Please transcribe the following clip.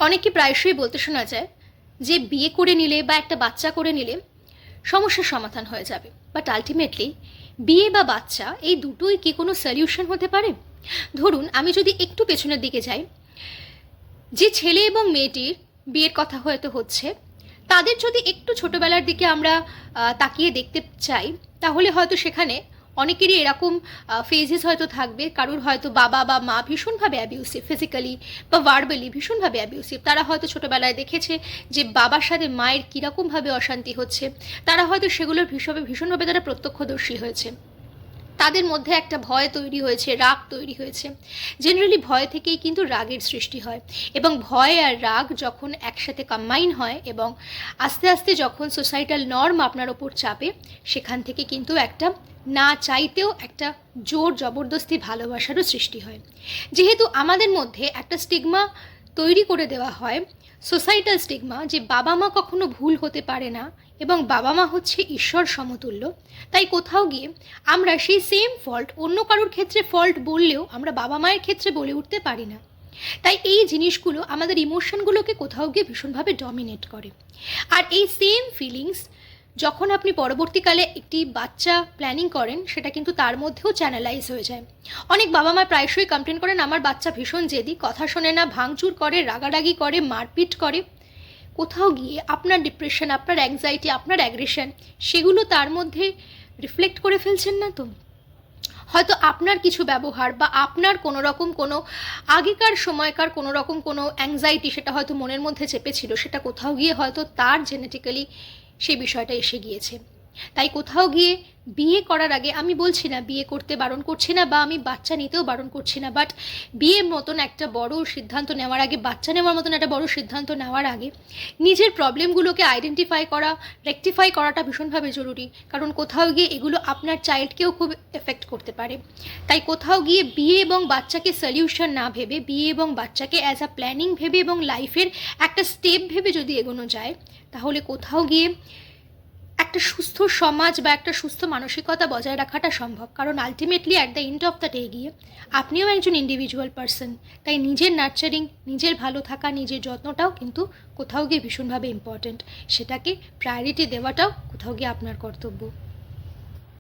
অনেকে প্রায়শই বলতে শোনা যায় যে বিয়ে করে নিলে বা একটা বাচ্চা করে নিলে সমস্যার সমাধান হয়ে যাবে, বাট আলটিমেটলি বিয়ে বা বাচ্চা এই দুটোই কি কোনো সলিউশন হতে পারে? ধরুন আমি যদি একটু পেছনের দিকে যাই, যে ছেলে এবং মেয়েটির বিয়ের কথা হয়তো হচ্ছে, তাদের যদি একটু ছোটবেলার দিকে আমরা তাকিয়ে দেখতে চাই, তাহলে হয়তো সেখানে অনেকেরই এরকম ফেজেস হয়তো থাকবে। কারোর হয়তো বাবা বা মা ভীষণভাবে অ্যাবিউসিভ, ফিজিক্যালি বা ভার্বালি ভীষণভাবে অ্যাবিউসিভ। তারা হয়তো ছোটোবেলায় দেখেছে যে বাবার সাথে মায়ের কীরকমভাবে অশান্তি হচ্ছে, তারা হয়তো সেগুলোর ভীষণভাবে তারা প্রত্যক্ষদর্শী হয়েছে। তাদের মধ্যে একটা ভয় তৈরি হয়েছে, রাগ তৈরি হয়েছে। জেনারেলি ভয় থেকেই কিন্তু রাগের সৃষ্টি হয়, এবং ভয় আর রাগ যখন একসাথে কম্বাইন হয় এবং আস্তে আস্তে যখন সোসাইটাল নর্ম আপনার ওপর চাপে, সেখান থেকে কিন্তু একটা না চাইতেও একটা জোর জবরদস্তি ভালোবাসারও সৃষ্টি হয়। যেহেতু আমাদের মধ্যে একটা স্টিগমা তৈরি করে দেওয়া হয়, সোসাইটাল স্টিগমা, যে বাবা মা কখনো ভুল হতে পারে না এবং বাবা মা হচ্ছে ঈশ্বর সমতুল্য, তাই কোথাও গিয়ে আমরা সেই সেম ফল্ট অন্য কারোর ক্ষেত্রে ফল্ট বললেও আমরা বাবা মায়ের ক্ষেত্রে বলে উঠতে পারি না। তাই এই জিনিসগুলো আমাদের ইমোশনগুলোকে কোথাও গিয়ে ভীষণভাবে ডমিনেট করে। আর এই সেম ফিলিংস যখন আপনি পরবর্তীকালে একটি বাচ্চা প্ল্যানিং করেন, সেটা কিন্তু তার মধ্যেও চ্যানেলাইজ হয়ে যায়। অনেক বাবা মা প্রায়শই কমপ্লেন করেন, আমার বাচ্চা ভীষণ জেদি, কথা শোনে না, ভাঙচুর করে, রাগারাগি করে, মারপিট করে। কোথাও গিয়ে আপনার ডিপ্রেশন, আপনার অ্যাংজাইটি, আপনার অ্যাগ্রেশন, সেগুলো তার মধ্যে রিফ্লেক্ট করে ফেলছেন না তো? হয়তো আপনার কিছু ব্যবহার বা আপনার কোনো রকম কোনো আগেকার সময়কার কোনো রকম কোনো অ্যাংজাইটি, সেটা হয়তো মনের মধ্যে চেপেছিল, সেটা কোথাও গিয়ে হয়তো তার জেনেটিক্যালি সেই বিষয়টা এসে গিয়েছে। তাই কোথাও গিয়ে বিয়ে করার আগে, আমি বলছি না বিয়ে করতে বারণ করছি না বা আমি বাচ্চা নিতেও বারণ করছি না, বাট বিয়ের মতন একটা বড় সিদ্ধান্ত নেওয়ার আগে, বাচ্চা নেওয়ার মতন একটা বড় সিদ্ধান্ত নেওয়ার আগে নিজের প্রবলেমগুলোকে আইডেন্টিফাই করা, রেকটিফাই করাটা ভীষণভাবে জরুরি। কারণ কোথাও গিয়ে এগুলো আপনার চাইল্ডকেও খুব এফেক্ট করতে পারে। তাই কোথাও গিয়ে বিয়ে এবং বাচ্চাকে সলিউশন না ভেবে, বিয়ে এবং বাচ্চাকে অ্যাজ আ প্ল্যানিং ভেবে এবং লাইফের একটা স্টেপ ভেবে যদি এগোনো যায়, তাহলে কোথাও গিয়ে একটা সুস্থ সমাজ বা একটা সুস্থ মানসিকতা বজায় রাখাটা সম্ভব। কারণ ultimately at the end of the day গিয়ে আপনিও একজন ইন্ডিভিজুয়াল পারসন। তাই নিজের নার্চারিং, নিজের ভালো থাকা, নিজের যত্নটাও কিন্তু কোথাও গিয়ে ভীষণভাবে ইম্পর্ট্যান্ট। সেটাকে প্রায়োরিটি দেওয়াটাও কোথাও গিয়ে আপনার কর্তব্য।